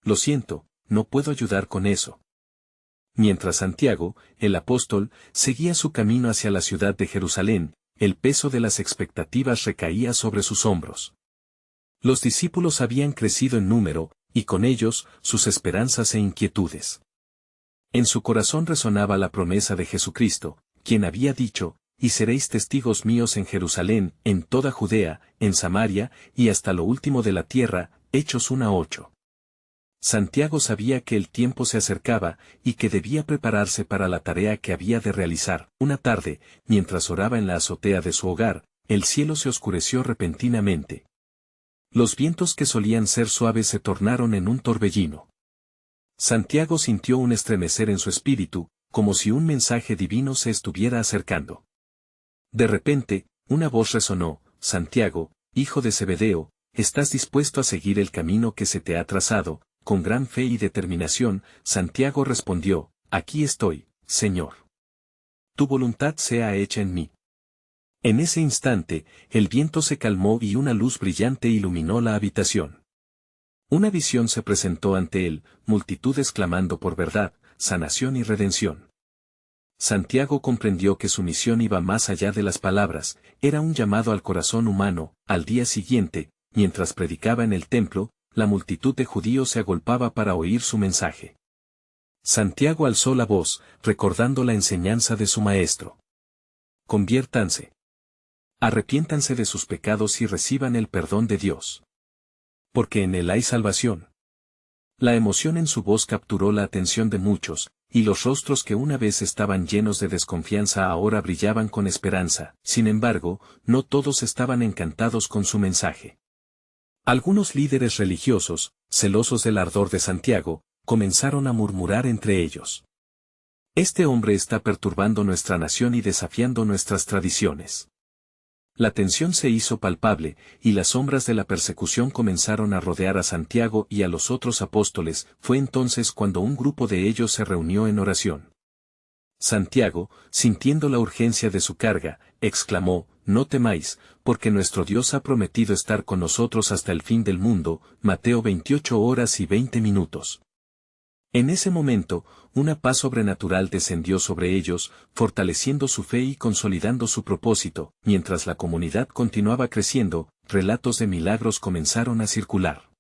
Lo siento, no puedo ayudar con eso. Mientras Santiago, el apóstol, seguía su camino hacia la ciudad de Jerusalén, el peso de las expectativas recaía sobre sus hombros. Los discípulos habían crecido en número, y con ellos, sus esperanzas e inquietudes. En su corazón resonaba la promesa de Jesucristo, quien había dicho, y seréis testigos míos en Jerusalén, en toda Judea, en Samaria, y hasta lo último de la tierra, Hechos 1:8. Santiago sabía que el tiempo se acercaba, y que debía prepararse para la tarea que había de realizar. Una tarde, mientras oraba en la azotea de su hogar, el cielo se oscureció repentinamente. Los vientos que solían ser suaves se tornaron en un torbellino. Santiago sintió un estremecer en su espíritu, como si un mensaje divino se estuviera acercando. De repente, una voz resonó: Santiago, hijo de Zebedeo, ¿estás dispuesto a seguir el camino que se te ha trazado? Con gran fe y determinación, Santiago respondió: Aquí estoy, Señor. Tu voluntad sea hecha en mí. En ese instante, el viento se calmó y una luz brillante iluminó la habitación. Una visión se presentó ante él, multitudes clamando por verdad, sanación y redención. Santiago comprendió que su misión iba más allá de las palabras, era un llamado al corazón humano. Al día siguiente, mientras predicaba en el templo, la multitud de judíos se agolpaba para oír su mensaje. Santiago alzó la voz, recordando la enseñanza de su maestro. Conviértanse. Arrepiéntanse de sus pecados y reciban el perdón de Dios. Porque en él hay salvación. La emoción en su voz capturó la atención de muchos, y los rostros que una vez estaban llenos de desconfianza ahora brillaban con esperanza. Sin embargo, no todos estaban encantados con su mensaje. Algunos líderes religiosos, celosos del ardor de Santiago, comenzaron a murmurar entre ellos: Este hombre está perturbando nuestra nación y desafiando nuestras tradiciones. La tensión se hizo palpable, y las sombras de la persecución comenzaron a rodear a Santiago y a los otros apóstoles. Fue entonces cuando un grupo de ellos se reunió en oración. Santiago, sintiendo la urgencia de su carga, exclamó: No temáis, porque nuestro Dios ha prometido estar con nosotros hasta el fin del mundo. Mateo 28:20. En ese momento, una paz sobrenatural descendió sobre ellos, fortaleciendo su fe y consolidando su propósito. Mientras la comunidad continuaba creciendo, relatos de milagros comenzaron a circular.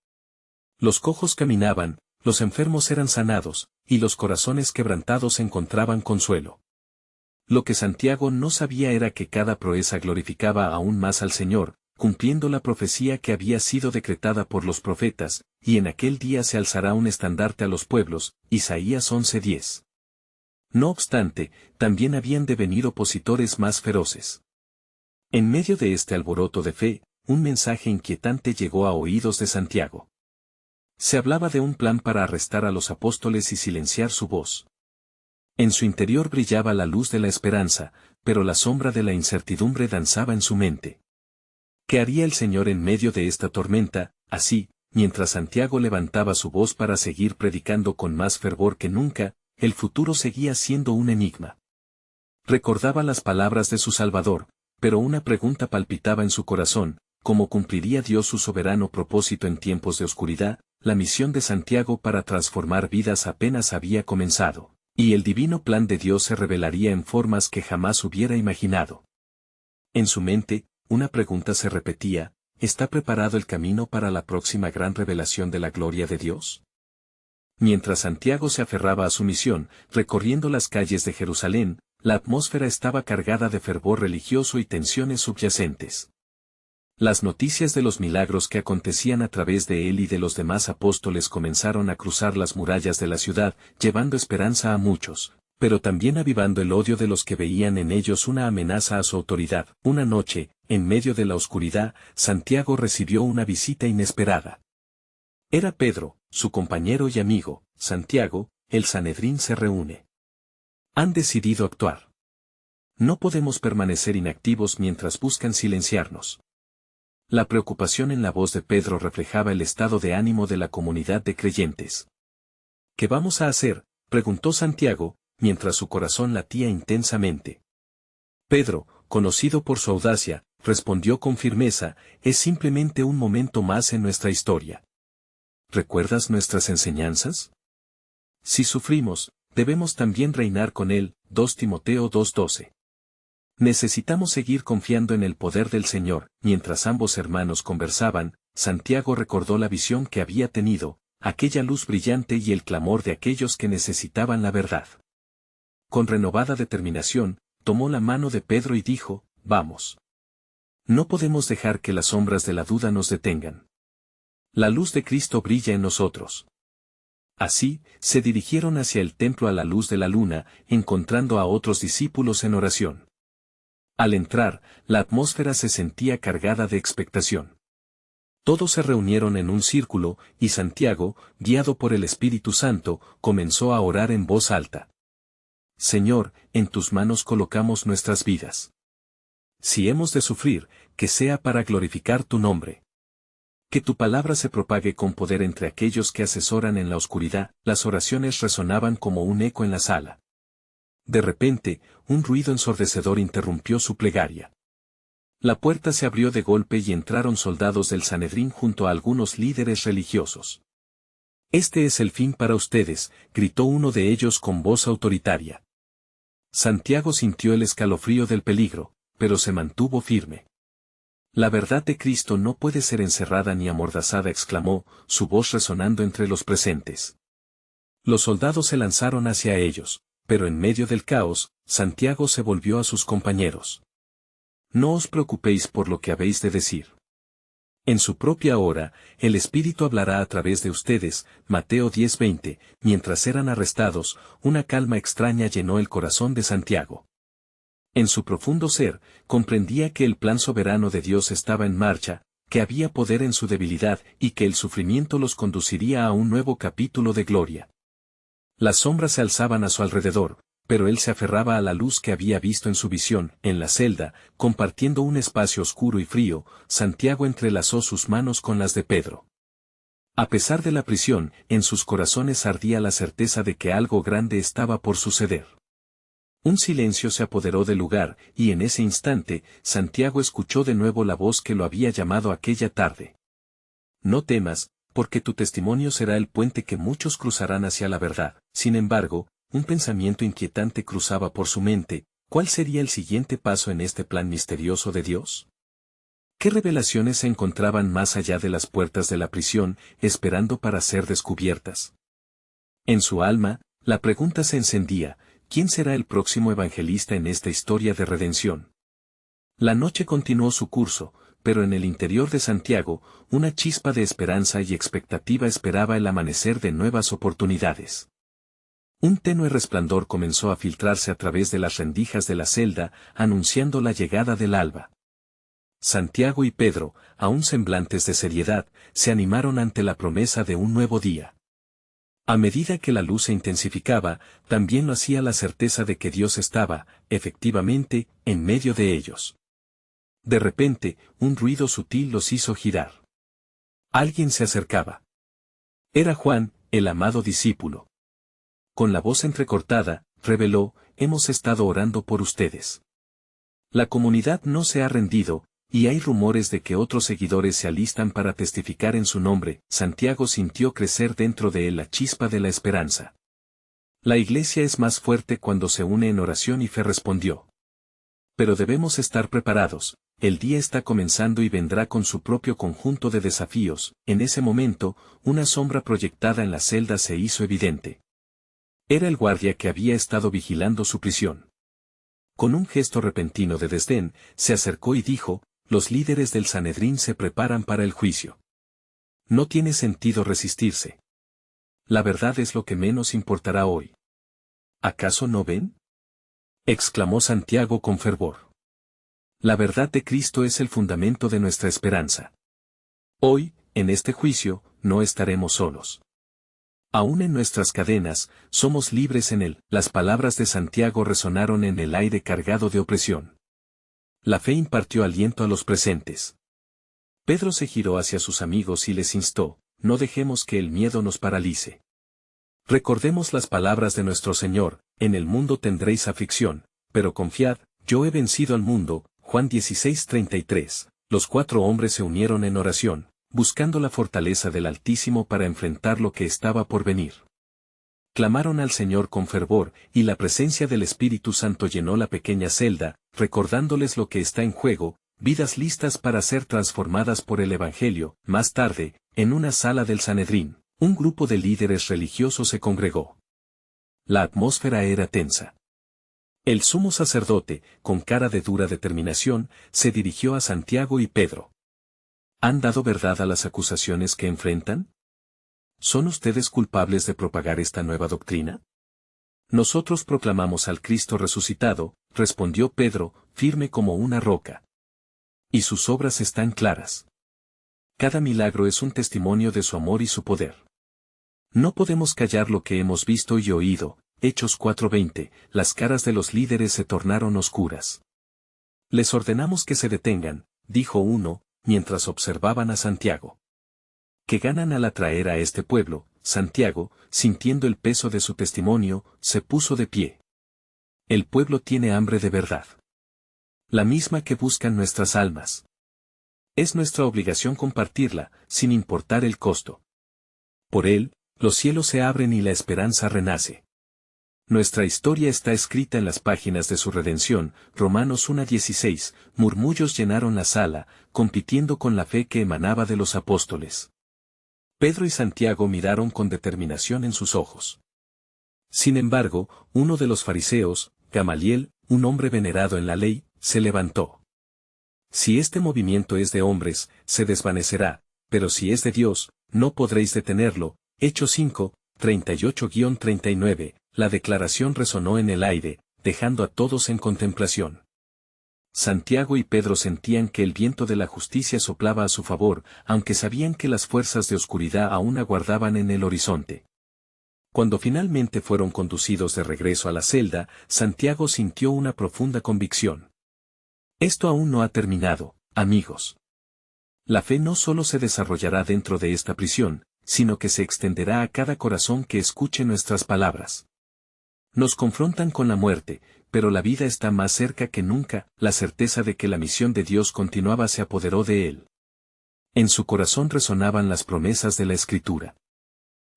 Los cojos caminaban, los enfermos eran sanados, y los corazones quebrantados encontraban consuelo. Lo que Santiago no sabía era que cada proeza glorificaba aún más al Señor, cumpliendo la profecía que había sido decretada por los profetas: y en aquel día se alzará un estandarte a los pueblos. Isaías 11:10. No obstante, también habían de venir opositores más feroces. En medio de este alboroto de fe, un mensaje inquietante llegó a oídos de Santiago. Se hablaba de un plan para arrestar a los apóstoles y silenciar su voz. En su interior brillaba la luz de la esperanza, pero la sombra de la incertidumbre danzaba en su mente. ¿Qué haría el Señor en medio de esta tormenta? Así, mientras Santiago levantaba su voz para seguir predicando con más fervor que nunca, el futuro seguía siendo un enigma. Recordaba las palabras de su Salvador, pero una pregunta palpitaba en su corazón: ¿cómo cumpliría Dios su soberano propósito en tiempos de oscuridad? La misión de Santiago para transformar vidas apenas había comenzado, y el divino plan de Dios se revelaría en formas que jamás hubiera imaginado. En su mente, una pregunta se repetía: ¿está preparado el camino para la próxima gran revelación de la gloria de Dios? Mientras Santiago se aferraba a su misión, recorriendo las calles de Jerusalén, la atmósfera estaba cargada de fervor religioso y tensiones subyacentes. Las noticias de los milagros que acontecían a través de él y de los demás apóstoles comenzaron a cruzar las murallas de la ciudad, llevando esperanza a muchos, pero también avivando el odio de los que veían en ellos una amenaza a su autoridad. Una noche, en medio de la oscuridad, Santiago recibió una visita inesperada. Era Pedro, su compañero y amigo. Santiago, el Sanedrín se reúne. Han decidido actuar. No podemos permanecer inactivos mientras buscan silenciarnos. La preocupación en la voz de Pedro reflejaba el estado de ánimo de la comunidad de creyentes. ¿Qué vamos a hacer?, preguntó Santiago, mientras su corazón latía intensamente. Pedro, conocido por su audacia, respondió con firmeza: es simplemente un momento más en nuestra historia. ¿recuerdas nuestras enseñanzas? Si sufrimos, debemos también reinar con Él. 2 Timoteo 2:12. Necesitamos seguir confiando en el poder del Señor. Mientras ambos hermanos conversaban, Santiago recordó la visión que había tenido, aquella luz brillante y el clamor de aquellos que necesitaban la verdad. Con renovada determinación, tomó la mano de Pedro y dijo, «Vamos. No podemos dejar que las sombras de la duda nos detengan. La luz de Cristo brilla en nosotros». Así, se dirigieron hacia el templo a la luz de la luna, encontrando a otros discípulos en oración. Al entrar, la atmósfera se sentía cargada de expectación. Todos se reunieron en un círculo, y Santiago, guiado por el Espíritu Santo, comenzó a orar en voz alta. «Señor, en tus manos colocamos nuestras vidas. Si hemos de sufrir, que sea para glorificar tu nombre. Que tu palabra se propague con poder entre aquellos que asesoran en la oscuridad». Las oraciones resonaban como un eco en la sala. De repente, un ruido ensordecedor interrumpió su plegaria. La puerta se abrió de golpe y entraron soldados del Sanedrín junto a algunos líderes religiosos. «Este es el fin para ustedes», gritó uno de ellos con voz autoritaria. Santiago sintió el escalofrío del peligro, pero se mantuvo firme. «La verdad de Cristo no puede ser encerrada ni amordazada», exclamó, su voz resonando entre los presentes. Los soldados se lanzaron hacia ellos, pero en medio del caos, Santiago se volvió a sus compañeros. «No os preocupéis por lo que habéis de decir. En su propia hora, el Espíritu hablará a través de ustedes». Mateo 10:20. Mientras eran arrestados, una calma extraña llenó el corazón de Santiago. En su profundo ser, comprendía que el plan soberano de Dios estaba en marcha, que había poder en su debilidad y que el sufrimiento los conduciría a un nuevo capítulo de gloria. Las sombras se alzaban a su alrededor, pero él se aferraba a la luz que había visto en su visión. En la celda, compartiendo un espacio oscuro y frío, Santiago entrelazó sus manos con las de Pedro. A pesar de la prisión, en sus corazones ardía la certeza de que algo grande estaba por suceder. Un silencio se apoderó del lugar, y en ese instante, Santiago escuchó de nuevo la voz que lo había llamado aquella tarde. «No temas, porque tu testimonio será el puente que muchos cruzarán hacia la verdad». Sin embargo, un pensamiento inquietante cruzaba por su mente: ¿cuál sería el siguiente paso en este plan misterioso de Dios? ¿Qué revelaciones se encontraban más allá de las puertas de la prisión, esperando para ser descubiertas? En su alma, la pregunta se encendía: ¿quién será el próximo evangelista en esta historia de redención? La noche continuó su curso, pero en el interior de Santiago, una chispa de esperanza y expectativa esperaba el amanecer de nuevas oportunidades. Un tenue resplandor comenzó a filtrarse a través de las rendijas de la celda, anunciando la llegada del alba. Santiago y Pedro, aún semblantes de seriedad, se animaron ante la promesa de un nuevo día. A medida que la luz se intensificaba, también lo hacía la certeza de que Dios estaba, efectivamente, en medio de ellos. De repente, un ruido sutil los hizo girar. Alguien se acercaba. Era Juan, el amado discípulo. Con la voz entrecortada, reveló: «Hemos estado orando por ustedes. La comunidad no se ha rendido, y hay rumores de que otros seguidores se alistan para testificar en su nombre». Santiago sintió crecer dentro de él la chispa de la esperanza. «La iglesia es más fuerte cuando se une en oración y fe», respondió. «Pero debemos estar preparados, el día está comenzando y vendrá con su propio conjunto de desafíos». En ese momento, una sombra proyectada en la celda se hizo evidente. Era el guardia que había estado vigilando su prisión. Con un gesto repentino de desdén, se acercó y dijo: «Los líderes del Sanedrín se preparan para el juicio. No tiene sentido resistirse. La verdad es lo que menos importará hoy». «¿Acaso no ven?», exclamó Santiago con fervor. «La verdad de Cristo es el fundamento de nuestra esperanza. Hoy, en este juicio, no estaremos solos. Aún en nuestras cadenas, somos libres en Él». Las palabras de Santiago resonaron en el aire cargado de opresión. La fe impartió aliento a los presentes. Pedro se giró hacia sus amigos y les instó: «No dejemos que el miedo nos paralice. Recordemos las palabras de nuestro Señor: en el mundo tendréis aflicción, pero confiad, yo he vencido al mundo». Juan 16:33. Los 4 hombres se unieron en oración, buscando la fortaleza del Altísimo para enfrentar lo que estaba por venir. Clamaron al Señor con fervor, y la presencia del Espíritu Santo llenó la pequeña celda, recordándoles lo que está en juego, vidas listas para ser transformadas por el Evangelio. Más tarde, en una sala del Sanedrín, un grupo de líderes religiosos se congregó. La atmósfera era tensa. El sumo sacerdote, con cara de dura determinación, se dirigió a Santiago y Pedro. ¿Han dado verdad a las acusaciones que enfrentan? ¿Son ustedes culpables de propagar esta nueva doctrina? Nosotros proclamamos al Cristo resucitado, respondió Pedro, firme como una roca. Y sus obras están claras. Cada milagro es un testimonio de su amor y su poder. No podemos callar lo que hemos visto y oído. Hechos 4:20, las caras de los líderes se tornaron oscuras. Les ordenamos que se detengan, dijo uno, mientras observaban a Santiago. ¿Qué ganan al atraer a este pueblo? Santiago, sintiendo el peso de su testimonio, se puso de pie. El pueblo tiene hambre de verdad. La misma que buscan nuestras almas. Es nuestra obligación compartirla, sin importar el costo. Por él, los cielos se abren y la esperanza renace. Nuestra historia está escrita en las páginas de su redención. Romanos 1:16, murmullos llenaron la sala, compitiendo con la fe que emanaba de los apóstoles. Pedro y Santiago miraron con determinación en sus ojos. Sin embargo, uno de los fariseos, Gamaliel, un hombre venerado en la ley, se levantó. Si este movimiento es de hombres, se desvanecerá, pero si es de Dios, no podréis detenerlo. Hechos 5, 38-39, la declaración resonó en el aire, dejando a todos en contemplación. Santiago y Pedro sentían que el viento de la justicia soplaba a su favor, aunque sabían que las fuerzas de oscuridad aún aguardaban en el horizonte. Cuando finalmente fueron conducidos de regreso a la celda, Santiago sintió una profunda convicción. Esto aún no ha terminado, amigos. La fe no solo se desarrollará dentro de esta prisión, sino que se extenderá a cada corazón que escuche nuestras palabras. Nos confrontan con la muerte, pero la vida está más cerca que nunca. La certeza de que la misión de Dios continuaba se apoderó de él. En su corazón resonaban las promesas de la Escritura.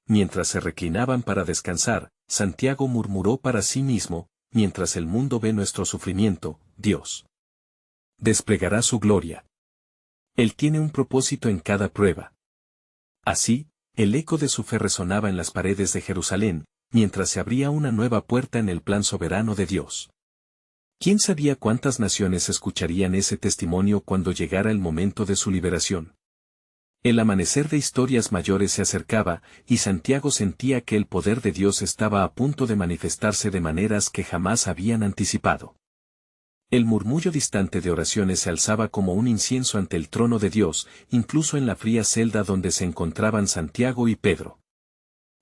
Mientras se reclinaban para descansar, Santiago murmuró para sí mismo: mientras el mundo ve nuestro sufrimiento, Dios desplegará su gloria. Él tiene un propósito en cada prueba. Así, el eco de su fe resonaba en las paredes de Jerusalén, mientras se abría una nueva puerta en el plan soberano de Dios. ¿Quién sabía cuántas naciones escucharían ese testimonio cuando llegara el momento de su liberación? El amanecer de historias mayores se acercaba, y Santiago sentía que el poder de Dios estaba a punto de manifestarse de maneras que jamás habían anticipado. El murmullo distante de oraciones se alzaba como un incienso ante el trono de Dios, incluso en la fría celda donde se encontraban Santiago y Pedro.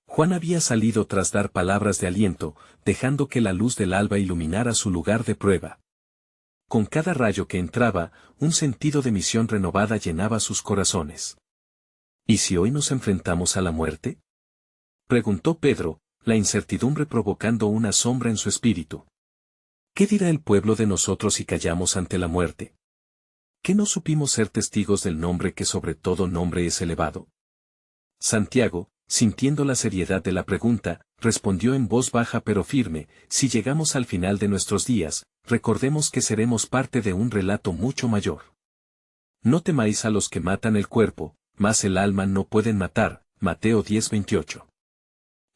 Juan había salido tras dar palabras de aliento, dejando que la luz del alba iluminara su lugar de prueba. Con cada rayo que entraba, un sentido de misión renovada llenaba sus corazones. ¿Y si hoy nos enfrentamos a la muerte?, preguntó Pedro, la incertidumbre provocando una sombra en su espíritu. ¿Qué dirá el pueblo de nosotros si callamos ante la muerte? ¿Qué no supimos ser testigos del nombre que sobre todo nombre es elevado? Santiago, sintiendo la seriedad de la pregunta, respondió en voz baja pero firme: si llegamos al final de nuestros días, recordemos que seremos parte de un relato mucho mayor. No temáis a los que matan el cuerpo, mas el alma no pueden matar. Mateo 10:28.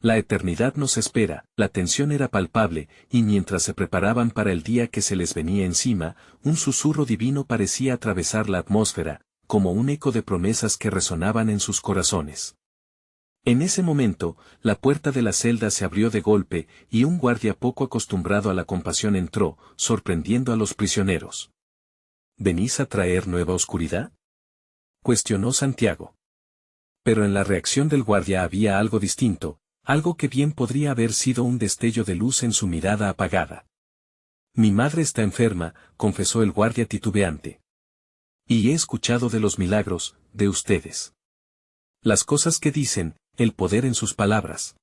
La eternidad nos espera. La tensión era palpable, y mientras se preparaban para el día que se les venía encima, un susurro divino parecía atravesar la atmósfera, como un eco de promesas que resonaban en sus corazones. En ese momento, la puerta de la celda se abrió de golpe, y un guardia poco acostumbrado a la compasión entró, sorprendiendo a los prisioneros. ¿Venís a traer nueva oscuridad?, cuestionó Santiago. Pero en la reacción del guardia había algo distinto, algo que bien podría haber sido un destello de luz en su mirada apagada. Mi madre está enferma, confesó el guardia titubeante. Y he escuchado de los milagros, de ustedes. Las cosas que dicen, el poder en sus palabras.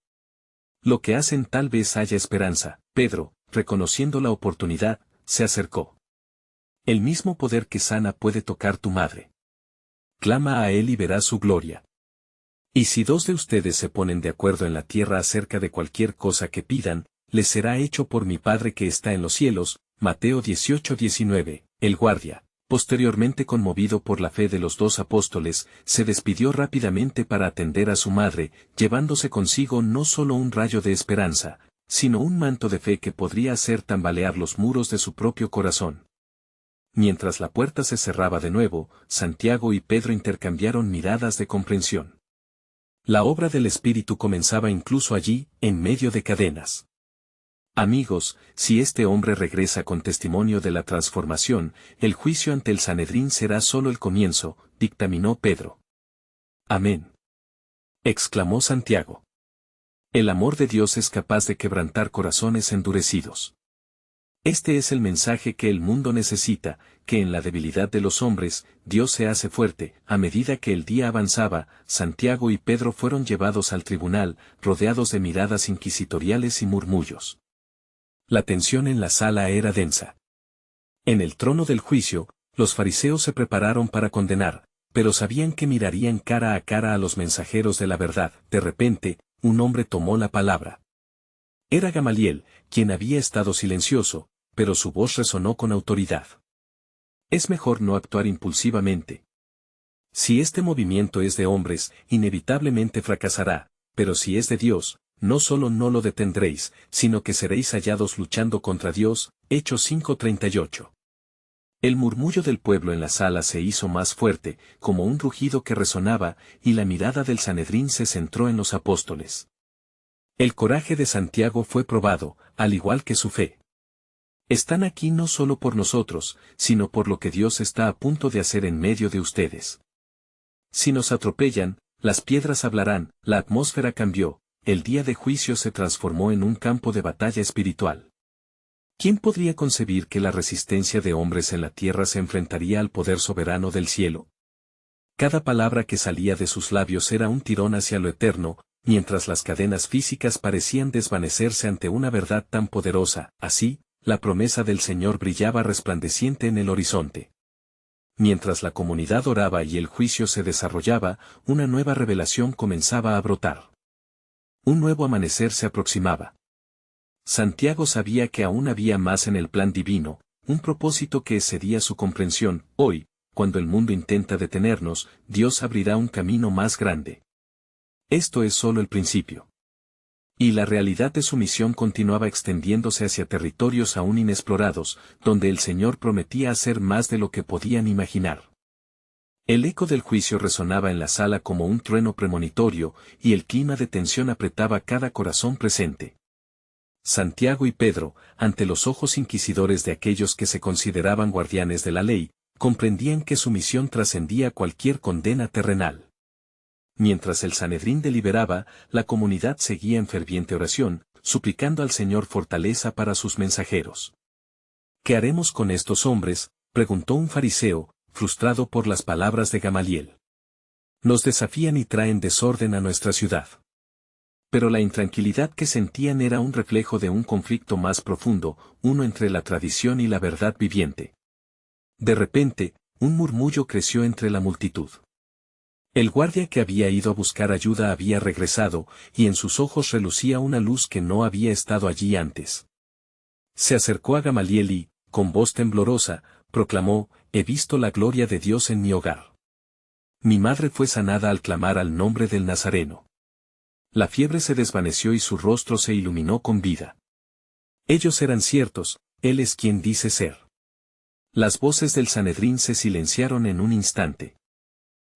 Lo que hacen tal vez haya esperanza. Pedro, reconociendo la oportunidad, se acercó. El mismo poder que sana puede tocar tu madre. clama a él y verás su gloria. Y si dos de ustedes se ponen de acuerdo en la tierra acerca de cualquier cosa que pidan, les será hecho por mi Padre que está en los cielos. Mateo 18:19. El guardia, posteriormente conmovido por la fe de los dos apóstoles, se despidió rápidamente para atender a su madre, llevándose consigo no solo un rayo de esperanza, sino un manto de fe que podría hacer tambalear los muros de su propio corazón. Mientras la puerta se cerraba de nuevo, Santiago y Pedro intercambiaron miradas de comprensión. La obra del Espíritu comenzaba incluso allí, en medio de cadenas. Amigos, si este hombre regresa con testimonio de la transformación, el juicio ante el Sanedrín será solo el comienzo, dictaminó Pedro. Amén, exclamó Santiago. El amor de Dios es capaz de quebrantar corazones endurecidos. Este es el mensaje que el mundo necesita, que en la debilidad de los hombres, Dios se hace fuerte. A medida que el día avanzaba, Santiago y Pedro fueron llevados al tribunal, rodeados de miradas inquisitoriales y murmullos. La tensión en la sala era densa. En el trono del juicio, los fariseos se prepararon para condenar, pero sabían que mirarían cara a cara a los mensajeros de la verdad. De repente, un hombre tomó la palabra. Era Gamaliel, quien había estado silencioso, pero su voz resonó con autoridad. Es mejor no actuar impulsivamente. Si este movimiento es de hombres, inevitablemente fracasará, pero si es de Dios, no solo no lo detendréis, sino que seréis hallados luchando contra Dios. Hechos 5:38. El murmullo del pueblo en la sala se hizo más fuerte, como un rugido que resonaba, y la mirada del Sanedrín se centró en los apóstoles. El coraje de Santiago fue probado, al igual que su fe. Están aquí no solo por nosotros, sino por lo que Dios está a punto de hacer en medio de ustedes. Si nos atropellan, las piedras hablarán. La atmósfera cambió, el día de juicio se transformó en un campo de batalla espiritual. ¿Quién podría concebir que la resistencia de hombres en la tierra se enfrentaría al poder soberano del cielo? Cada palabra que salía de sus labios era un tirón hacia lo eterno, mientras las cadenas físicas parecían desvanecerse ante una verdad tan poderosa. Así, la promesa del Señor brillaba resplandeciente en el horizonte. Mientras la comunidad oraba y el juicio se desarrollaba, una nueva revelación comenzaba a brotar. Un nuevo amanecer se aproximaba. Santiago sabía que aún había más en el plan divino, un propósito que excedía su comprensión. Hoy, cuando el mundo intenta detenernos, Dios abrirá un camino más grande. Esto es solo el principio. Y la realidad de su misión continuaba extendiéndose hacia territorios aún inexplorados, donde el Señor prometía hacer más de lo que podían imaginar. El eco del juicio resonaba en la sala como un trueno premonitorio, y el clima de tensión apretaba cada corazón presente. Santiago y Pedro, ante los ojos inquisidores de aquellos que se consideraban guardianes de la ley, comprendían que su misión trascendía cualquier condena terrenal. Mientras el Sanedrín deliberaba, la comunidad seguía en ferviente oración, suplicando al Señor fortaleza para sus mensajeros. ¿Qué haremos con estos hombres?, preguntó un fariseo, frustrado por las palabras de Gamaliel. Nos desafían y traen desorden a nuestra ciudad. Pero la intranquilidad que sentían era un reflejo de un conflicto más profundo, uno entre la tradición y la verdad viviente. De repente, un murmullo creció entre la multitud. El guardia que había ido a buscar ayuda había regresado, y en sus ojos relucía una luz que no había estado allí antes. Se acercó a Gamaliel y, con voz temblorosa, proclamó: «He visto la gloria de Dios en mi hogar. Mi madre fue sanada al clamar al nombre del Nazareno». La fiebre se desvaneció y su rostro se iluminó con vida. Ellos eran ciertos, Él es quien dice ser. Las voces del Sanedrín se silenciaron en un instante.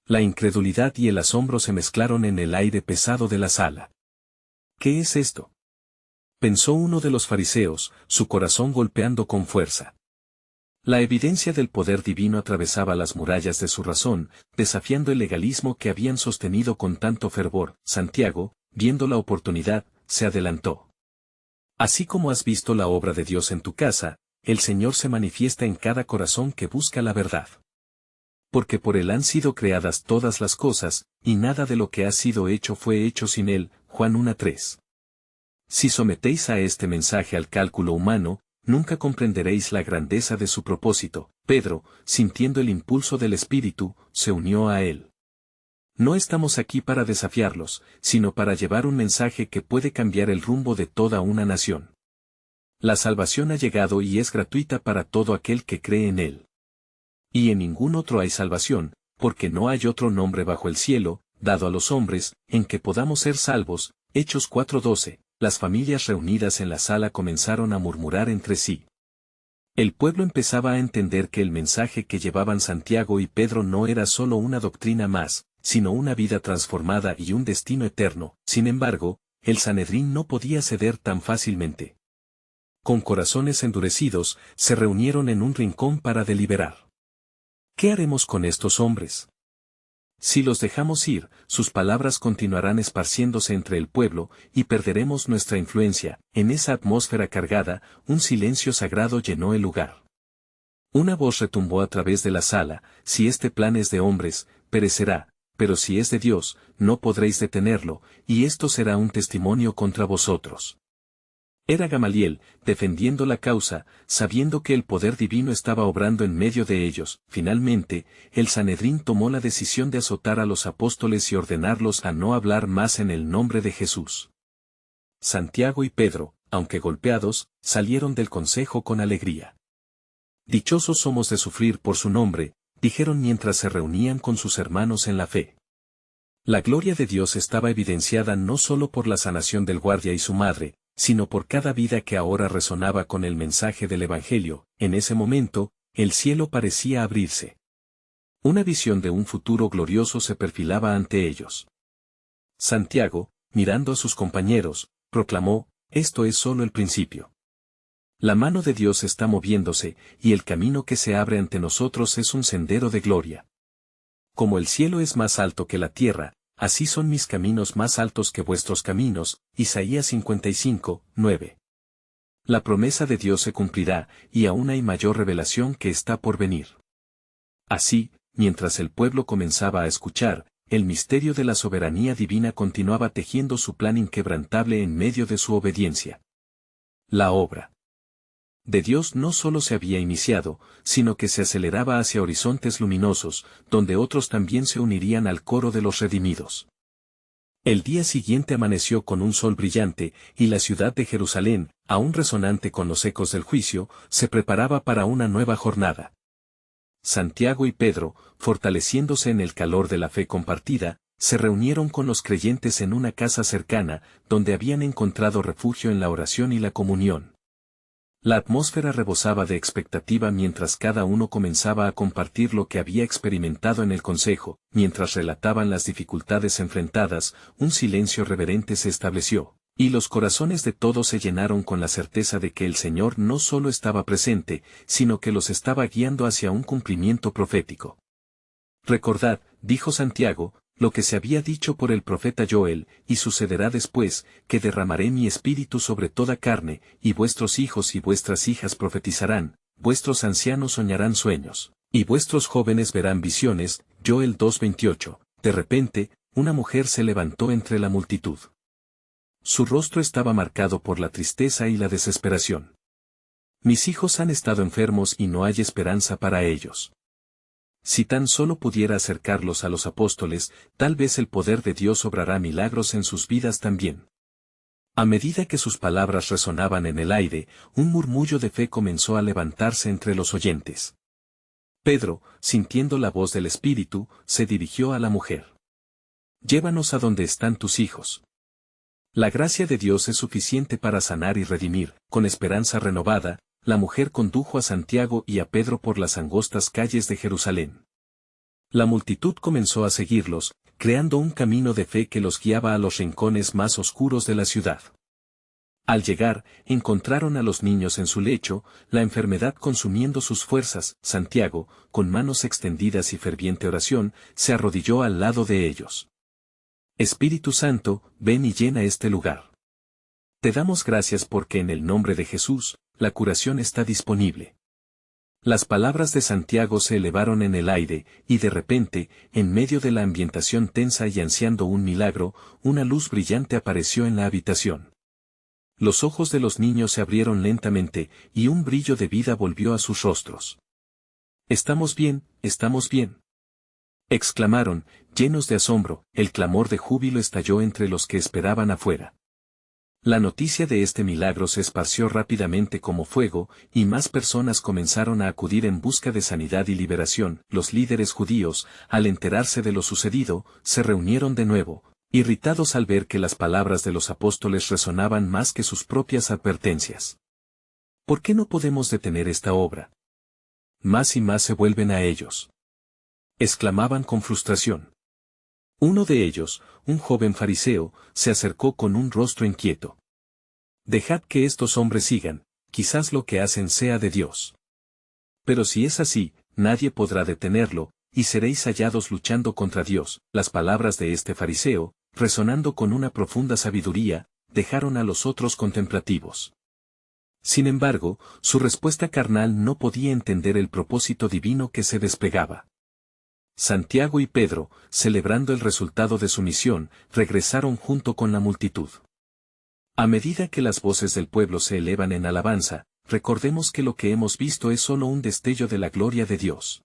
La incredulidad y el asombro se mezclaron en el aire pesado de la sala. ¿Qué es esto?, pensó uno de los fariseos, su corazón golpeando con fuerza. La evidencia del poder divino atravesaba las murallas de su razón, desafiando el legalismo que habían sostenido con tanto fervor. Santiago, viendo la oportunidad, se adelantó. Así como has visto la obra de Dios en tu casa, el Señor se manifiesta en cada corazón que busca la verdad. Porque por Él han sido creadas todas las cosas, y nada de lo que ha sido hecho fue hecho sin Él. Juan 1:3. Si sometéis a este mensaje al cálculo humano, nunca comprenderéis la grandeza de su propósito. Pedro, sintiendo el impulso del Espíritu, se unió a él. No estamos aquí para desafiarlos, sino para llevar un mensaje que puede cambiar el rumbo de toda una nación. La salvación ha llegado y es gratuita para todo aquel que cree en él. Y en ningún otro hay salvación, porque no hay otro nombre bajo el cielo, dado a los hombres, en que podamos ser salvos. Hechos 4:12. Las familias reunidas en la sala comenzaron a murmurar entre sí. El pueblo empezaba a entender que el mensaje que llevaban Santiago y Pedro no era solo una doctrina más, sino una vida transformada y un destino eterno. Sin embargo, el Sanedrín no podía ceder tan fácilmente. Con corazones endurecidos, se reunieron en un rincón para deliberar. ¿Qué haremos con estos hombres? Si los dejamos ir, sus palabras continuarán esparciéndose entre el pueblo, y perderemos nuestra influencia. En esa atmósfera cargada, un silencio sagrado llenó el lugar. Una voz retumbó a través de la sala: si este plan es de hombres, perecerá, pero si es de Dios, no podréis detenerlo, y esto será un testimonio contra vosotros. Era Gamaliel, defendiendo la causa, sabiendo que el poder divino estaba obrando en medio de ellos. Finalmente, el Sanedrín tomó la decisión de azotar a los apóstoles y ordenarlos a no hablar más en el nombre de Jesús. Santiago y Pedro, aunque golpeados, salieron del consejo con alegría. Dichosos somos de sufrir por su nombre, dijeron mientras se reunían con sus hermanos en la fe. La gloria de Dios estaba evidenciada no solo por la sanación del guardia y su madre, sino por cada vida que ahora resonaba con el mensaje del Evangelio. En ese momento, el cielo parecía abrirse. Una visión de un futuro glorioso se perfilaba ante ellos. Santiago, mirando a sus compañeros, proclamó: esto es solo el principio. La mano de Dios está moviéndose, y el camino que se abre ante nosotros es un sendero de gloria. Como el cielo es más alto que la tierra, así son mis caminos más altos que vuestros caminos. Isaías 55:9. La promesa de Dios se cumplirá, y aún hay mayor revelación que está por venir. Así, mientras el pueblo comenzaba a escuchar, el misterio de la soberanía divina continuaba tejiendo su plan inquebrantable en medio de su obediencia. La obra de Dios no solo se había iniciado, sino que se aceleraba hacia horizontes luminosos, donde otros también se unirían al coro de los redimidos. El día siguiente amaneció con un sol brillante, y la ciudad de Jerusalén, aún resonante con los ecos del juicio, se preparaba para una nueva jornada. Santiago y Pedro, fortaleciéndose en el calor de la fe compartida, se reunieron con los creyentes en una casa cercana, donde habían encontrado refugio en la oración y la comunión. La atmósfera rebosaba de expectativa mientras cada uno comenzaba a compartir lo que había experimentado en el consejo. Mientras relataban las dificultades enfrentadas, un silencio reverente se estableció, y los corazones de todos se llenaron con la certeza de que el Señor no solo estaba presente, sino que los estaba guiando hacia un cumplimiento profético. Recordad, dijo Santiago, lo que se había dicho por el profeta Joel: y sucederá después, que derramaré mi espíritu sobre toda carne, y vuestros hijos y vuestras hijas profetizarán, vuestros ancianos soñarán sueños, y vuestros jóvenes verán visiones. Joel 2:28. De repente, una mujer se levantó entre la multitud. Su rostro estaba marcado por la tristeza y la desesperación. Mis hijos han estado enfermos y no hay esperanza para ellos. Si tan solo pudiera acercarlos a los apóstoles, tal vez el poder de Dios obrará milagros en sus vidas también. A medida que sus palabras resonaban en el aire, un murmullo de fe comenzó a levantarse entre los oyentes. Pedro, sintiendo la voz del Espíritu, se dirigió a la mujer. Llévanos a donde están tus hijos. La gracia de Dios es suficiente para sanar y redimir. Con esperanza renovada, la mujer condujo a Santiago y a Pedro por las angostas calles de Jerusalén. La multitud comenzó a seguirlos, creando un camino de fe que los guiaba a los rincones más oscuros de la ciudad. Al llegar, encontraron a los niños en su lecho, la enfermedad consumiendo sus fuerzas. Santiago, con manos extendidas y ferviente oración, se arrodilló al lado de ellos. Espíritu Santo, ven y llena este lugar. Te damos gracias porque en el nombre de Jesús, la curación está disponible. Las palabras de Santiago se elevaron en el aire, y de repente, en medio de la ambientación tensa y ansiando un milagro, una luz brillante apareció en la habitación. Los ojos de los niños se abrieron lentamente, y un brillo de vida volvió a sus rostros. «Estamos bien», exclamaron, llenos de asombro. El clamor de júbilo estalló entre los que esperaban afuera. La noticia de este milagro se esparció rápidamente como fuego, y más personas comenzaron a acudir en busca de sanidad y liberación. Los líderes judíos, al enterarse de lo sucedido, se reunieron de nuevo, irritados al ver que las palabras de los apóstoles resonaban más que sus propias advertencias. ¿Por qué no podemos detener esta obra? Más y más se vuelven a ellos. Exclamaban con frustración. Uno de ellos, un joven fariseo, se acercó con un rostro inquieto. «Dejad que estos hombres sigan, quizás lo que hacen sea de Dios. Pero si es así, nadie podrá detenerlo, y seréis hallados luchando contra Dios». Las palabras de este fariseo, resonando con una profunda sabiduría, dejaron a los otros contemplativos. Sin embargo, su respuesta carnal no podía entender el propósito divino que se desplegaba. Santiago y Pedro, celebrando el resultado de su misión, regresaron junto con la multitud. A medida que las voces del pueblo se elevan en alabanza, recordemos que lo que hemos visto es solo un destello de la gloria de Dios.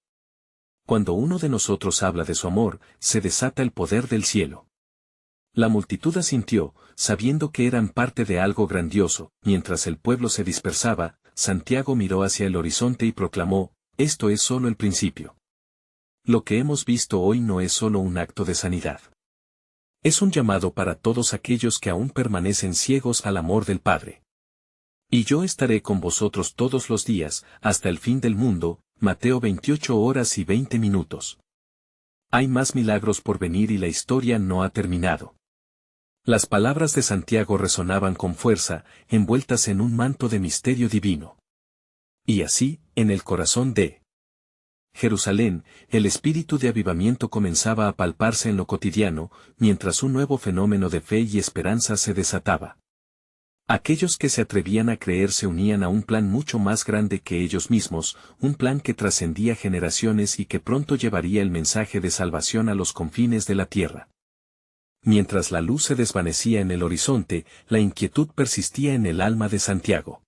Cuando uno de nosotros habla de su amor, se desata el poder del cielo. La multitud asintió, sabiendo que eran parte de algo grandioso. Mientras el pueblo se dispersaba, Santiago miró hacia el horizonte y proclamó: «Esto es solo el principio. Lo que hemos visto hoy no es solo un acto de sanidad. Es un llamado para todos aquellos que aún permanecen ciegos al amor del Padre. Y yo estaré con vosotros todos los días, hasta el fin del mundo». Mateo 28:20. Hay más milagros por venir y la historia no ha terminado. Las palabras de Santiago resonaban con fuerza, envueltas en un manto de misterio divino. Y así, en el corazón de Jerusalén, el espíritu de avivamiento comenzaba a palparse en lo cotidiano, mientras un nuevo fenómeno de fe y esperanza se desataba. Aquellos que se atrevían a creer se unían a un plan mucho más grande que ellos mismos, un plan que trascendía generaciones y que pronto llevaría el mensaje de salvación a los confines de la tierra. Mientras la luz se desvanecía en el horizonte, la inquietud persistía en el alma de Santiago.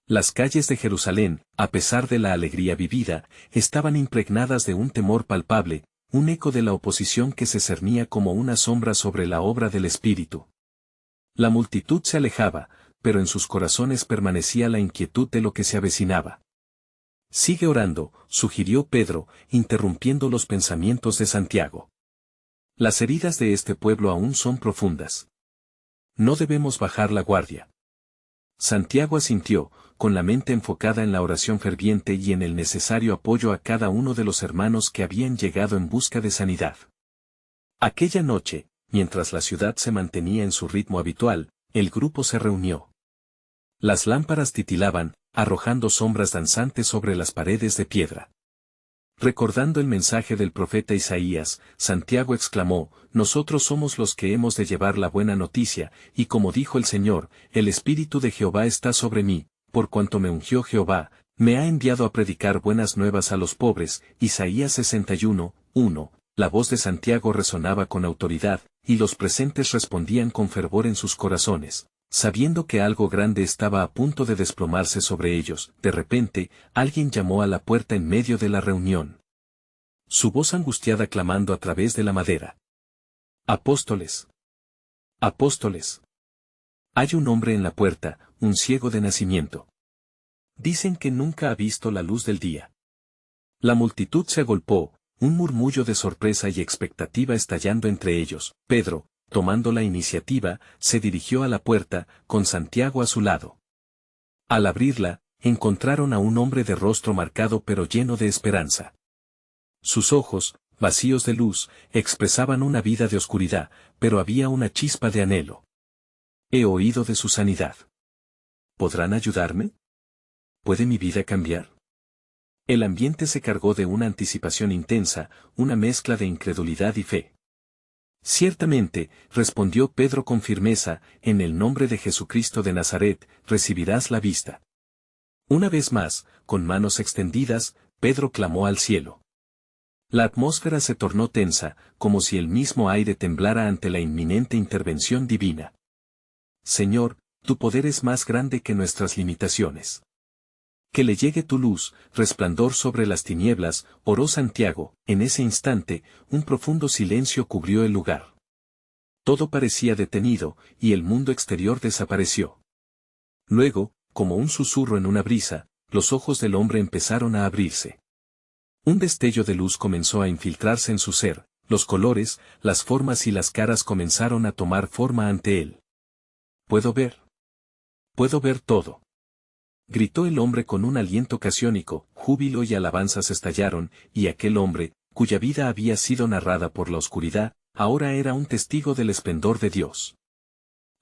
Las calles de Jerusalén, a pesar de la alegría vivida, estaban impregnadas de un temor palpable, un eco de la oposición que se cernía como una sombra sobre la obra del Espíritu. La multitud se alejaba, pero en sus corazones permanecía la inquietud de lo que se avecinaba. «Sigue orando», sugirió Pedro, interrumpiendo los pensamientos de Santiago. «Las heridas de este pueblo aún son profundas. No debemos bajar la guardia». Santiago asintió, con la mente enfocada en la oración ferviente y en el necesario apoyo a cada uno de los hermanos que habían llegado en busca de sanidad. Aquella noche, mientras la ciudad se mantenía en su ritmo habitual, el grupo se reunió. Las lámparas titilaban, arrojando sombras danzantes sobre las paredes de piedra. Recordando el mensaje del profeta Isaías, Santiago exclamó: «Nosotros somos los que hemos de llevar la buena noticia, y como dijo el Señor, el Espíritu de Jehová está sobre mí, por cuanto me ungió Jehová, me ha enviado a predicar buenas nuevas a los pobres». Isaías 61:1. La voz de Santiago resonaba con autoridad, y los presentes respondían con fervor en sus corazones, sabiendo que algo grande estaba a punto de desplomarse sobre ellos. De repente, alguien llamó a la puerta en medio de la reunión. Su voz angustiada clamando a través de la madera: «Apóstoles. Apóstoles. Hay un hombre en la puerta, un ciego de nacimiento. Dicen que nunca ha visto la luz del día». La multitud se agolpó, un murmullo de sorpresa y expectativa estallando entre ellos. Pedro, tomando la iniciativa, se dirigió a la puerta, con Santiago a su lado. Al abrirla, encontraron a un hombre de rostro marcado pero lleno de esperanza. Sus ojos, vacíos de luz, expresaban una vida de oscuridad, pero había una chispa de anhelo. «He oído de su sanidad. ¿Podrán ayudarme? ¿Puede mi vida cambiar?». El ambiente se cargó de una anticipación intensa, una mezcla de incredulidad y fe. «Ciertamente», respondió Pedro con firmeza, «en el nombre de Jesucristo de Nazaret, recibirás la vista». Una vez más, con manos extendidas, Pedro clamó al cielo. La atmósfera se tornó tensa, como si el mismo aire temblara ante la inminente intervención divina. «Señor, tu poder es más grande que nuestras limitaciones. Que le llegue tu luz, resplandor sobre las tinieblas, oró Santiago. En ese instante, un profundo silencio cubrió el lugar. Todo parecía detenido, y el mundo exterior desapareció. Luego, como un susurro en una brisa, los ojos del hombre empezaron a abrirse. Un destello de luz comenzó a infiltrarse en su ser, los colores, las formas y las caras comenzaron a tomar forma ante él. «Puedo ver. Puedo ver todo», gritó el hombre con un aliento casiónico. Júbilo y alabanzas estallaron, y aquel hombre, cuya vida había sido narrada por la oscuridad, ahora era un testigo del esplendor de Dios.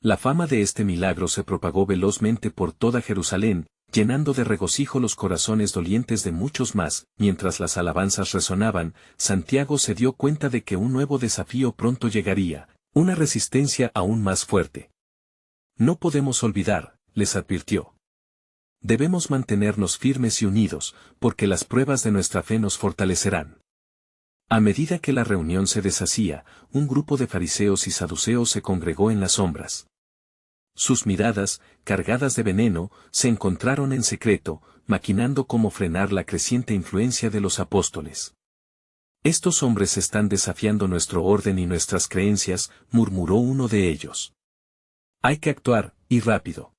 La fama de este milagro se propagó velozmente por toda Jerusalén, llenando de regocijo los corazones dolientes de muchos más. Mientras las alabanzas resonaban, Santiago se dio cuenta de que un nuevo desafío pronto llegaría, una resistencia aún más fuerte. «No podemos olvidar», les advirtió. «Debemos mantenernos firmes y unidos, porque las pruebas de nuestra fe nos fortalecerán». A medida que la reunión se deshacía, un grupo de fariseos y saduceos se congregó en las sombras. Sus miradas, cargadas de veneno, se encontraron en secreto, maquinando cómo frenar la creciente influencia de los apóstoles. «Estos hombres están desafiando nuestro orden y nuestras creencias», murmuró uno de ellos. «Hay que actuar, y rápido.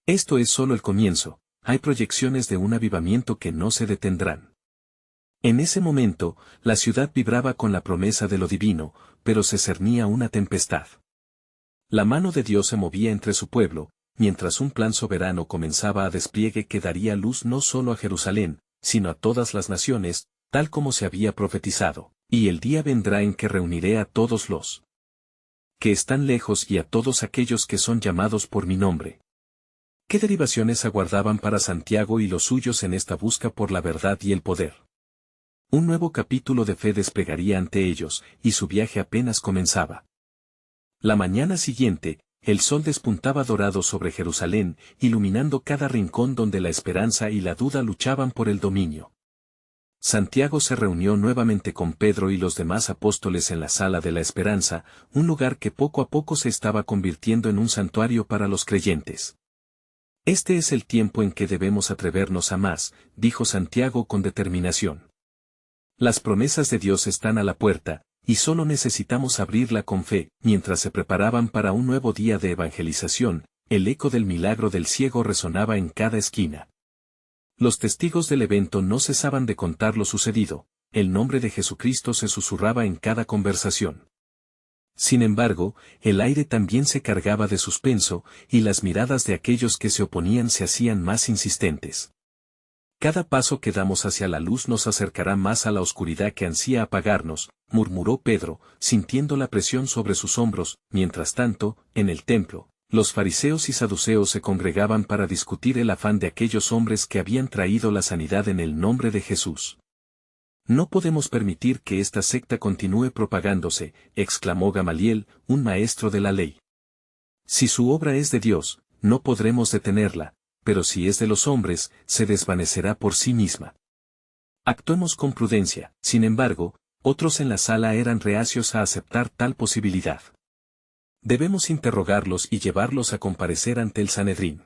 Esto es solo el comienzo, hay proyecciones de un avivamiento que no se detendrán». En ese momento, la ciudad vibraba con la promesa de lo divino, pero se cernía una tempestad. La mano de Dios se movía entre su pueblo, mientras un plan soberano comenzaba a despliegue que daría luz no solo a Jerusalén, sino a todas las naciones, tal como se había profetizado. «Y el día vendrá en que reuniré a todos los que están lejos y a todos aquellos que son llamados por mi nombre». ¿Qué derivaciones aguardaban para Santiago y los suyos en esta busca por la verdad y el poder? Un nuevo capítulo de fe desplegaría ante ellos, y su viaje apenas comenzaba. La mañana siguiente, el sol despuntaba dorado sobre Jerusalén, iluminando cada rincón donde la esperanza y la duda luchaban por el dominio. Santiago se reunió nuevamente con Pedro y los demás apóstoles en la Sala de la Esperanza, un lugar que poco a poco se estaba convirtiendo en un santuario para los creyentes. «Este es el tiempo en que debemos atrevernos a más», dijo Santiago con determinación. «Las promesas de Dios están a la puerta, y solo necesitamos abrirla con fe». Mientras se preparaban para un nuevo día de evangelización, el eco del milagro del ciego resonaba en cada esquina. Los testigos del evento no cesaban de contar lo sucedido, el nombre de Jesucristo se susurraba en cada conversación. Sin embargo, el aire también se cargaba de suspenso, y las miradas de aquellos que se oponían se hacían más insistentes. «Cada paso que damos hacia la luz nos acercará más a la oscuridad que ansía apagarnos», murmuró Pedro, sintiendo la presión sobre sus hombros. Mientras tanto, en el templo, los fariseos y saduceos se congregaban para discutir el afán de aquellos hombres que habían traído la sanidad en el nombre de Jesús. «No podemos permitir que esta secta continúe propagándose», exclamó Gamaliel, un maestro de la ley. «Si su obra es de Dios, no podremos detenerla, pero si es de los hombres, se desvanecerá por sí misma». Actuemos con prudencia. Sin embargo, otros en la sala eran reacios a aceptar tal posibilidad. «Debemos interrogarlos y llevarlos a comparecer ante el Sanedrín.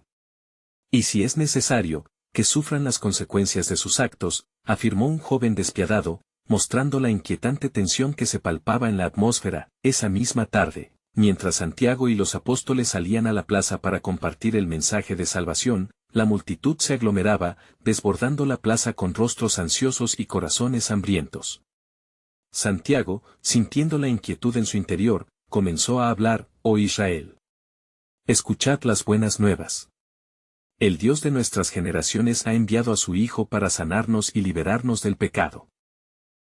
Y si es necesario, que sufran las consecuencias de sus actos», afirmó un joven despiadado, mostrando la inquietante tensión que se palpaba en la atmósfera. Esa misma tarde, mientras Santiago y los apóstoles salían a la plaza para compartir el mensaje de salvación, la multitud se aglomeraba, desbordando la plaza con rostros ansiosos y corazones hambrientos. Santiago, sintiendo la inquietud en su interior, comenzó a hablar: «Oh Israel, escuchad las buenas nuevas. El Dios de nuestras generaciones ha enviado a su Hijo para sanarnos y liberarnos del pecado.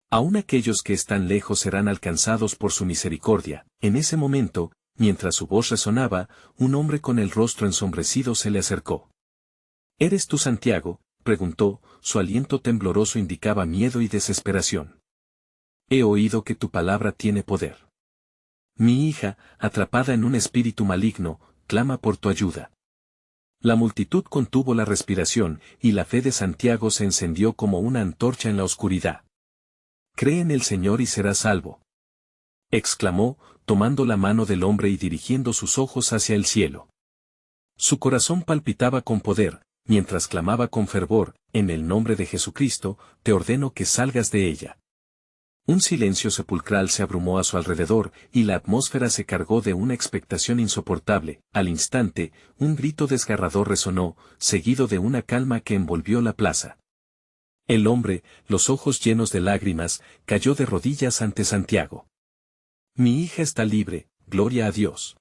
Aún aquellos que están lejos serán alcanzados por su misericordia». En ese momento, mientras su voz resonaba, un hombre con el rostro ensombrecido se le acercó. «¿Eres tú Santiago?», preguntó, su aliento tembloroso indicaba miedo y desesperación. «He oído que tu palabra tiene poder. Mi hija, atrapada en un espíritu maligno, clama por tu ayuda». La multitud contuvo la respiración, y la fe de Santiago se encendió como una antorcha en la oscuridad. «Cree en el Señor y serás salvo», exclamó, tomando la mano del hombre y dirigiendo sus ojos hacia el cielo. Su corazón palpitaba con poder, mientras clamaba con fervor, en el nombre de Jesucristo, te ordeno que salgas de ella. Un silencio sepulcral se abrumó a su alrededor, y la atmósfera se cargó de una expectación insoportable. Al instante, un grito desgarrador resonó, seguido de una calma que envolvió la plaza. El hombre, los ojos llenos de lágrimas, cayó de rodillas ante Santiago. Mi hija está libre, gloria a Dios.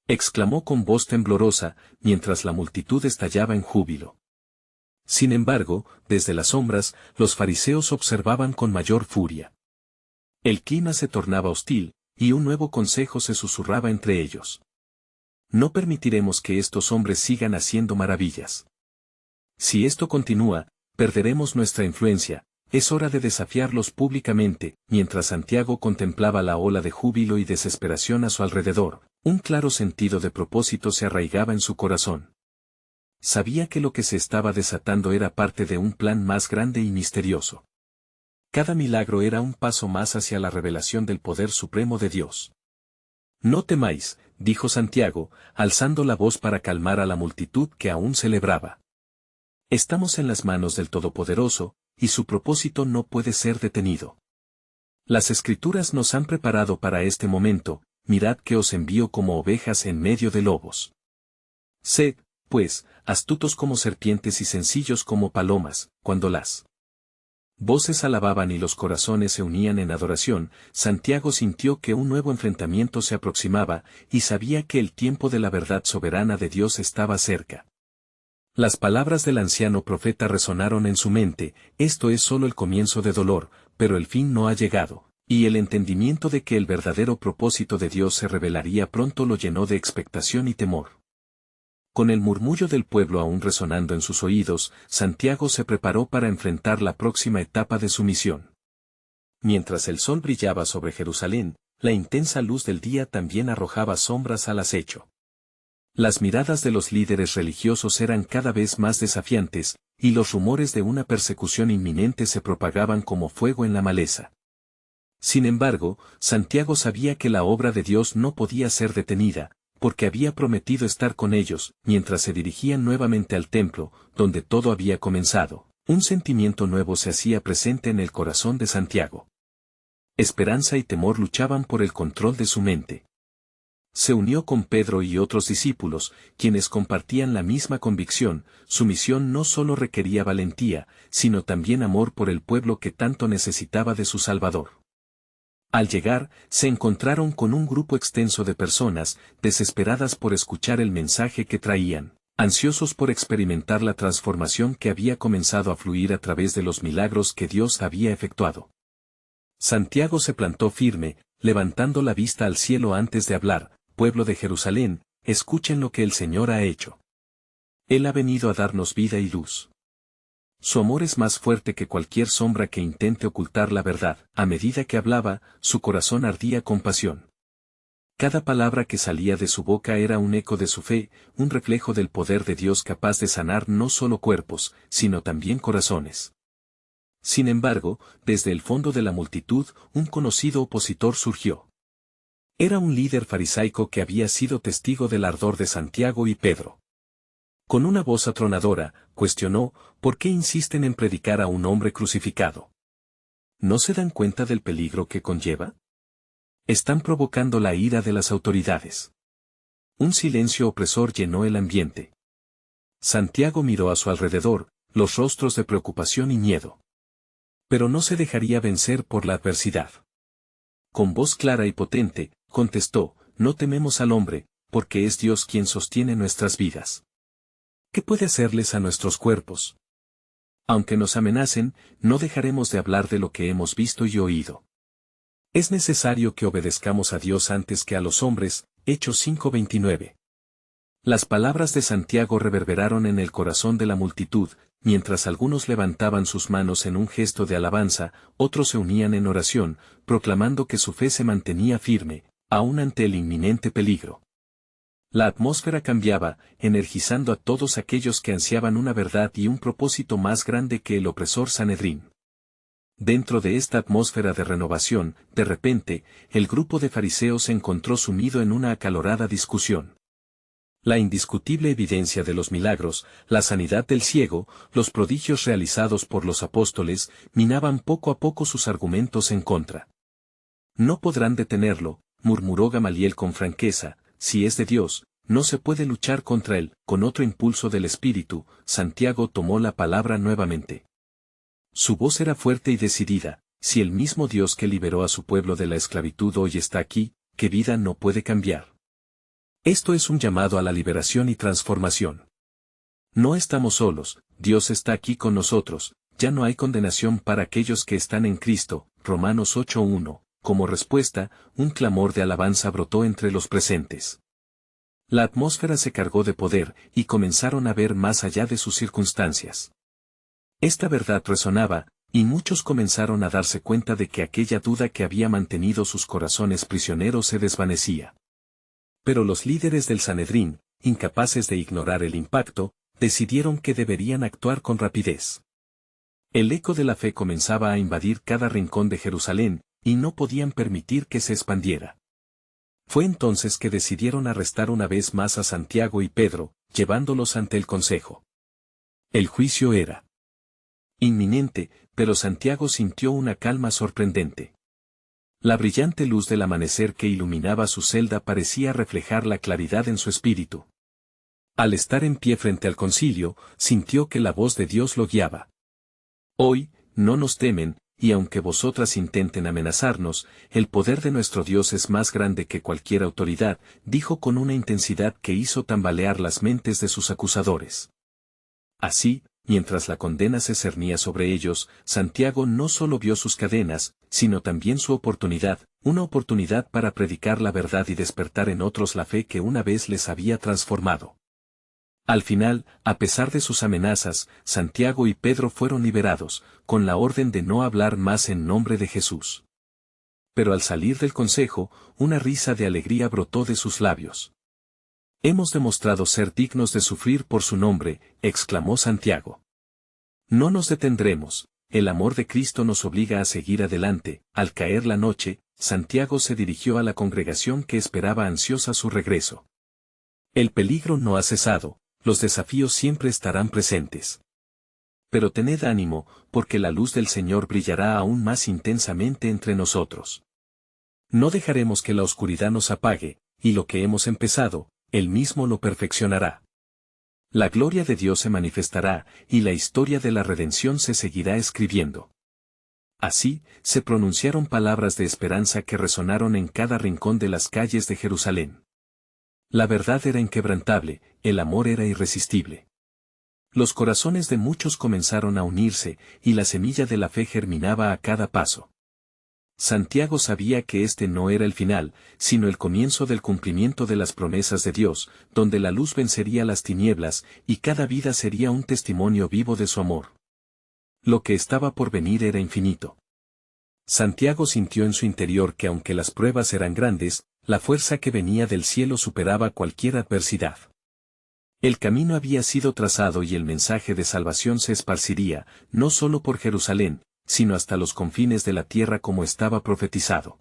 Exclamó con voz temblorosa, mientras la multitud estallaba en júbilo. Sin embargo, desde las sombras, los fariseos observaban con mayor furia. El clima se tornaba hostil, y un nuevo consejo se susurraba entre ellos. No permitiremos que estos hombres sigan haciendo maravillas. Si esto continúa, perderemos nuestra influencia. Es hora de desafiarlos públicamente. Mientras Santiago contemplaba la ola de júbilo y desesperación a su alrededor, un claro sentido de propósito se arraigaba en su corazón. Sabía que lo que se estaba desatando era parte de un plan más grande y misterioso. Cada milagro era un paso más hacia la revelación del poder supremo de Dios. No temáis, dijo Santiago, alzando la voz para calmar a la multitud que aún celebraba. Estamos en las manos del Todopoderoso, y su propósito no puede ser detenido. Las Escrituras nos han preparado para este momento, mirad que os envío como ovejas en medio de lobos. Sed, pues, astutos como serpientes y sencillos como palomas. Cuando las voces alababan y los corazones se unían en adoración, Santiago sintió que un nuevo enfrentamiento se aproximaba, y sabía que el tiempo de la verdad soberana de Dios estaba cerca. Las palabras del anciano profeta resonaron en su mente, esto es solo el comienzo de dolor, pero el fin no ha llegado, y el entendimiento de que el verdadero propósito de Dios se revelaría pronto lo llenó de expectación y temor. Con el murmullo del pueblo aún resonando en sus oídos, Santiago se preparó para enfrentar la próxima etapa de su misión. Mientras el sol brillaba sobre Jerusalén, la intensa luz del día también arrojaba sombras al acecho. Las miradas de los líderes religiosos eran cada vez más desafiantes, y los rumores de una persecución inminente se propagaban como fuego en la maleza. Sin embargo, Santiago sabía que la obra de Dios no podía ser detenida, porque había prometido estar con ellos. Mientras se dirigían nuevamente al templo, donde todo había comenzado, un sentimiento nuevo se hacía presente en el corazón de Santiago. Esperanza y temor luchaban por el control de su mente. Se unió con Pedro y otros discípulos, quienes compartían la misma convicción. Su misión no solo requería valentía, sino también amor por el pueblo que tanto necesitaba de su Salvador. Al llegar, se encontraron con un grupo extenso de personas, desesperadas por escuchar el mensaje que traían, ansiosos por experimentar la transformación que había comenzado a fluir a través de los milagros que Dios había efectuado. Santiago se plantó firme, levantando la vista al cielo antes de hablar. Pueblo de Jerusalén, escuchen lo que el Señor ha hecho. Él ha venido a darnos vida y luz. Su amor es más fuerte que cualquier sombra que intente ocultar la verdad. A medida que hablaba, su corazón ardía con pasión. Cada palabra que salía de su boca era un eco de su fe, un reflejo del poder de Dios capaz de sanar no solo cuerpos, sino también corazones. Sin embargo, desde el fondo de la multitud, un conocido opositor surgió. Era un líder farisaico que había sido testigo del ardor de Santiago y Pedro. Con una voz atronadora, cuestionó, ¿por qué insisten en predicar a un hombre crucificado? ¿No se dan cuenta del peligro que conlleva? Están provocando la ira de las autoridades. Un silencio opresor llenó el ambiente. Santiago miró a su alrededor, los rostros de preocupación y miedo. Pero no se dejaría vencer por la adversidad. Con voz clara y potente, contestó, no tememos al hombre, porque es Dios quien sostiene nuestras vidas. ¿Qué puede hacerles a nuestros cuerpos? Aunque nos amenacen, no dejaremos de hablar de lo que hemos visto y oído. Es necesario que obedezcamos a Dios antes que a los hombres. Hechos 5:29. Las palabras de Santiago reverberaron en el corazón de la multitud. Mientras algunos levantaban sus manos en un gesto de alabanza, otros se unían en oración, proclamando que su fe se mantenía firme, aún ante el inminente peligro. La atmósfera cambiaba, energizando a todos aquellos que ansiaban una verdad y un propósito más grande que el opresor Sanedrín. Dentro de esta atmósfera de renovación, de repente, el grupo de fariseos se encontró sumido en una acalorada discusión. La indiscutible evidencia de los milagros, la sanidad del ciego, los prodigios realizados por los apóstoles, minaban poco a poco sus argumentos en contra. No podrán detenerlo, murmuró Gamaliel con franqueza, si es de Dios, no se puede luchar contra él. Con otro impulso del espíritu, Santiago tomó la palabra nuevamente. Su voz era fuerte y decidida, si el mismo Dios que liberó a su pueblo de la esclavitud hoy está aquí, ¿qué vida no puede cambiar? Esto es un llamado a la liberación y transformación. No estamos solos, Dios está aquí con nosotros, ya no hay condenación para aquellos que están en Cristo, Romanos 8:1. Como respuesta, un clamor de alabanza brotó entre los presentes. La atmósfera se cargó de poder, y comenzaron a ver más allá de sus circunstancias. Esta verdad resonaba, y muchos comenzaron a darse cuenta de que aquella duda que había mantenido sus corazones prisioneros se desvanecía. Pero los líderes del Sanedrín, incapaces de ignorar el impacto, decidieron que deberían actuar con rapidez. El eco de la fe comenzaba a invadir cada rincón de Jerusalén, y no podían permitir que se expandiera. Fue entonces que decidieron arrestar una vez más a Santiago y Pedro, llevándolos ante el consejo. El juicio era inminente, pero Santiago sintió una calma sorprendente. La brillante luz del amanecer que iluminaba su celda parecía reflejar la claridad en su espíritu. Al estar en pie frente al concilio, sintió que la voz de Dios lo guiaba. Hoy, no nos temen, y aunque vosotras intenten amenazarnos, el poder de nuestro Dios es más grande que cualquier autoridad, dijo con una intensidad que hizo tambalear las mentes de sus acusadores. Así, mientras la condena se cernía sobre ellos, Santiago no solo vio sus cadenas, sino también su oportunidad, una oportunidad para predicar la verdad y despertar en otros la fe que una vez les había transformado. Al final, a pesar de sus amenazas, Santiago y Pedro fueron liberados, con la orden de no hablar más en nombre de Jesús. Pero al salir del consejo, una risa de alegría brotó de sus labios. Hemos demostrado ser dignos de sufrir por su nombre, exclamó Santiago. No nos detendremos, el amor de Cristo nos obliga a seguir adelante. Al caer la noche, Santiago se dirigió a la congregación que esperaba ansiosa su regreso. El peligro no ha cesado, los desafíos siempre estarán presentes. Pero tened ánimo, porque la luz del Señor brillará aún más intensamente entre nosotros. No dejaremos que la oscuridad nos apague, y lo que hemos empezado, Él mismo lo perfeccionará. La gloria de Dios se manifestará, y la historia de la redención se seguirá escribiendo. Así, se pronunciaron palabras de esperanza que resonaron en cada rincón de las calles de Jerusalén. La verdad era inquebrantable, el amor era irresistible. Los corazones de muchos comenzaron a unirse, y la semilla de la fe germinaba a cada paso. Santiago sabía que este no era el final, sino el comienzo del cumplimiento de las promesas de Dios, donde la luz vencería las tinieblas, y cada vida sería un testimonio vivo de su amor. Lo que estaba por venir era infinito. Santiago sintió en su interior que aunque las pruebas eran grandes, la fuerza que venía del cielo superaba cualquier adversidad. El camino había sido trazado y el mensaje de salvación se esparciría, no solo por Jerusalén, sino hasta los confines de la tierra como estaba profetizado.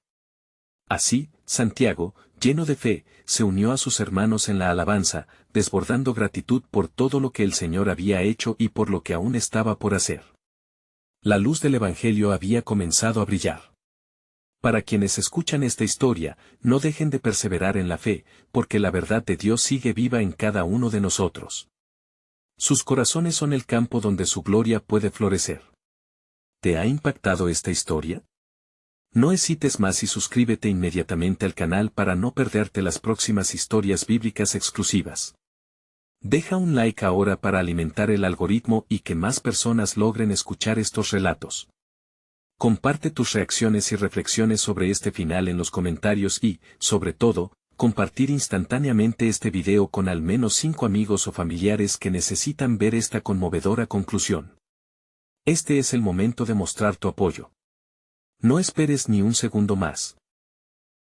Así, Santiago, lleno de fe, se unió a sus hermanos en la alabanza, desbordando gratitud por todo lo que el Señor había hecho y por lo que aún estaba por hacer. La luz del Evangelio había comenzado a brillar. Para quienes escuchan esta historia, no dejen de perseverar en la fe, porque la verdad de Dios sigue viva en cada uno de nosotros. Sus corazones son el campo donde su gloria puede florecer. ¿Te ha impactado esta historia? No hesites más y suscríbete inmediatamente al canal para no perderte las próximas historias bíblicas exclusivas. Deja un like ahora para alimentar el algoritmo y que más personas logren escuchar estos relatos. Comparte tus reacciones y reflexiones sobre este final en los comentarios y, sobre todo, compartir instantáneamente este video con al menos 5 amigos o familiares que necesitan ver esta conmovedora conclusión. Este es el momento de mostrar tu apoyo. No esperes ni un segundo más.